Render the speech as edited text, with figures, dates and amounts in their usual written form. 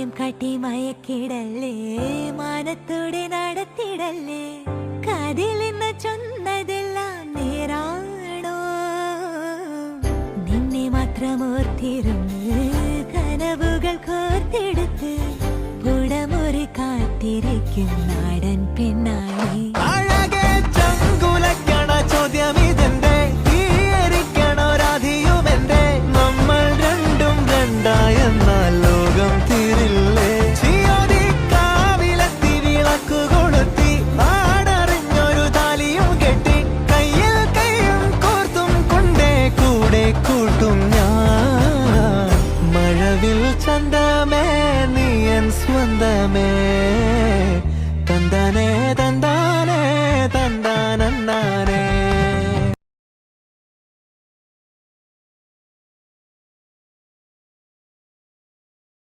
മായം കാട്ടി മയക്കിടല്ലേ, മാനത്തോടെ നടത്തിടല്ലേ. കാതിലെന്ന് ചൊന്നതെല്ലാം നേരാണോ? നിന്നെ മാത്രം ഓർത്തിരുന്ന് കനവുകൾ കോർത്തെടുത്ത് പുടമുറി കാത്തിരിക്കും നാടൻ പെണ്ണായി. ചന്തമേ നീയൻ സ്വന്തമേ തന്താനേ തന്താനേ തന്താനേ